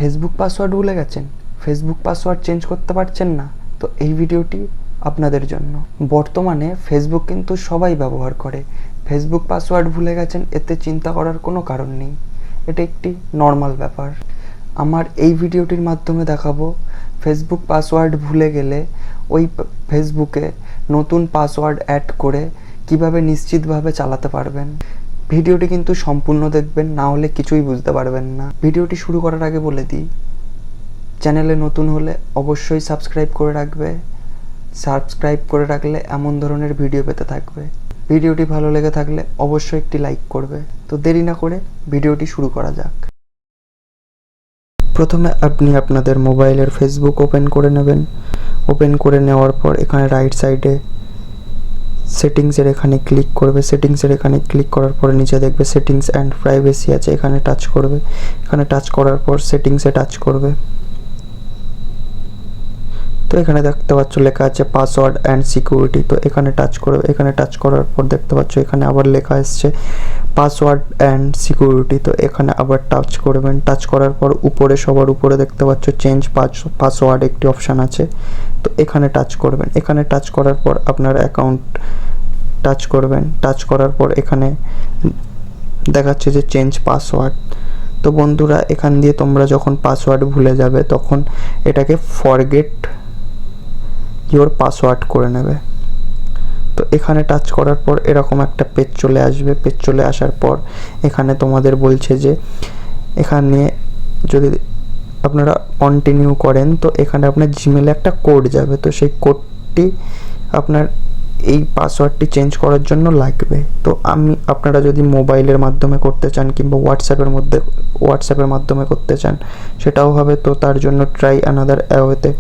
Facebook password ভুলে গেছেন, Facebook password change করতে পারছেন না, তো এই ভিডিওটি আপনাদের জন্য। বর্তমানে ফেসবুক কিন্তু সবাই ব্যবহার করে। ফেসবুক পাসওয়ার্ড ভুলে গেছেন, এতে চিন্তা করার কোনো কারণ নেই, এটা একটি নর্মাল ব্যাপার। আমার এই ভিডিওটির মাধ্যমে দেখাবো ফেসবুক পাসওয়ার্ড ভুলে গেলে ওই ফেসবুকে নতুন পাসওয়ার্ড অ্যাড করে কিভাবে নিশ্চিতভাবে চালাতে পারবেন। ভিডিওটি কিন্তু সম্পূর্ণ দেখবেন, না হলে কিছুই বুঝতে পারবেন না। ভিডিওটি শুরু করার আগে বলে দিই, চ্যানেলে নতুন হলে অবশ্যই সাবস্ক্রাইব করে রাখবে। সাবস্ক্রাইব করে রাখলে এমন ধরনের ভিডিও পেতে থাকবে। ভিডিওটি ভালো লেগে থাকলে অবশ্যই একটি লাইক করবে। তো দেরি না করে ভিডিওটি শুরু করা যাক। প্রথমে আপনি আপনাদের মোবাইলের ফেসবুক ওপেন করে নেবেন। ওপেন করে নেওয়ার পর এখানে রাইট সাইডে সেটিংসের এখানে ক্লিক করবে। সেটিংসের এখানে ক্লিক করার পরে নিচে দেখবে সেটিংস অ্যান্ড প্রাইভেসি আছে, এখানে টাচ করবে। এখানে টাচ করার পর সেটিংসে টাচ করবে। তো এখানে দেখতে পাচ্ছ লেখা আছে পাসওয়ার্ড অ্যান্ড সিকিউরিটি, তো এখানে টাচ করবে। এখানে টাচ করার পর দেখতে পাচ্ছ এখানে আবার লেখা এসছে পাসওয়ার্ড অ্যান্ড সিকিউরিটি, তো এখানে আবার টাচ করবেন। টাচ করার পর উপরে সবার উপরে দেখতে পাচ্ছ চেঞ্জ পাসওয়ার্ড একটি অপশান আছে, তো এখানে টাচ করবেন। এখানে টাচ করার পর আপনার অ্যাকাউন্ট টাচ করবেন। টাচ করার পর এখানে দেখাচ্ছে যে চেঞ্জ পাসওয়ার্ড। তো বন্ধুরা, এখান দিয়ে তোমরা যখন পাসওয়ার্ড ভুলে যাবে তখন এটাকে ফরগেট ইওর পাসওয়ার্ড করে নেবে। তো এখানে টাচ করার পর এরকম একটা পেজ চলে আসবে। পেজ চলে আসার পর এখানে তোমাদের বলছে যে এখানে যদি আপনারা কন্টিনিউ করেন তো এখানে আপনার জিমেলে একটা কোড যাবে, তো সেই কোডটি আপনার এই পাসওয়ার্ডটি চেঞ্জ করার জন্য লাগবে। তো আপনারা যদি মোবাইলের মাধ্যমে করতে চান কিংবা হোয়াটসঅ্যাপের মাধ্যমে করতে চান সেটাও হবে। তো তার জন্য ট্রাই অ্যানাদার অ্যাওয়েতে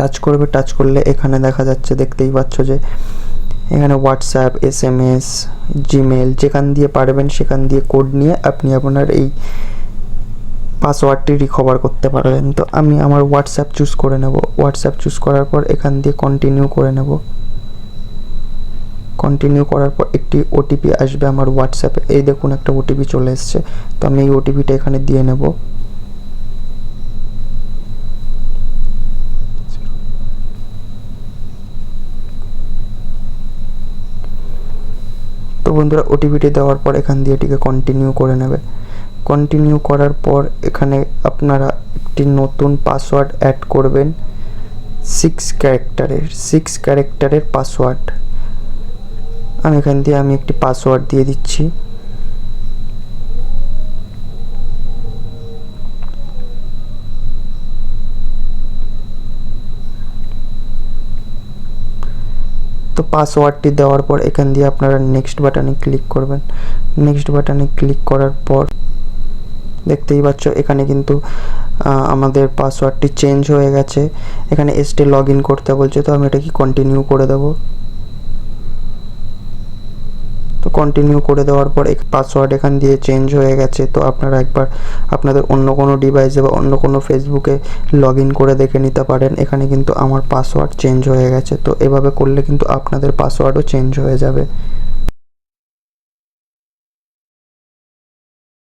টাচ করবে। টাচ করলে এখানে দেখা যাচ্ছে, দেখতেই পাচ্ছ যে এখানে হোয়াটসঅ্যাপ, SMS, জিমেল যেখান দিয়ে পারবেন সেখান দিয়ে কোড নিয়ে আপনি আপনার এই পাসওয়ার্ডটি রিকভার করতে পারবেন। তো আমি আমার হোয়াটসঅ্যাপ চুজ করে নেব। হোয়াটসঅ্যাপ চুজ করার পর এখান দিয়ে কন্টিনিউ করে নেব। কন্টিনিউ করার পর একটি ওটিপি আসবে আমার হোয়াটসঅ্যাপে। এই দেখুন একটা ওটিপি চলে এসছে, তো আমি এই ওটিপিটা এখানে দিয়ে নেব। তো বন্ধুরা, ওটিপিটি দেওয়ার পর এখান দিয়ে এটিকে কন্টিনিউ করে নেবে। কন্টিনিউ করার পর এখানে আপনারা একটি নতুন পাসওয়ার্ড অ্যাড করবেন, 6 ক্যারেক্টারের পাসওয়ার্ড। এখান দিয়ে আমি একটি পাসওয়ার্ড দিয়ে দিচ্ছি। তো পাসওয়ার্ডটি দেওয়ার পর এখান দিয়ে আপনারা নেক্সট বাটনে ক্লিক করবেন। নেক্সট বাটনে ক্লিক করার পর দেখতেই পাচ্ছ এখানে কিন্তু আমাদের পাসওয়ার্ডটি চেঞ্জ হয়ে গেছে। এখানে এসটি লগ ইন করতে বলছে, তো আমি এটা কি কন্টিনিউ করে দেব। তো কন্টিনিউ করে দেওয়ার পর পাসওয়ার্ড এখান দিয়ে চেঞ্জ হয়ে গেছে। তো আপনারা একবার আপনাদের অন্য কোনো ডিভাইসে বা অন্য কোনো ফেসবুকে লগ ইন করে দেখে নিতে পারেন। এখানে কিন্তু আমার পাসওয়ার্ড চেঞ্জ হয়ে গেছে। তো এভাবে করলে কিন্তু আপনাদের পাসওয়ার্ডও চেঞ্জ হয়ে যাবে।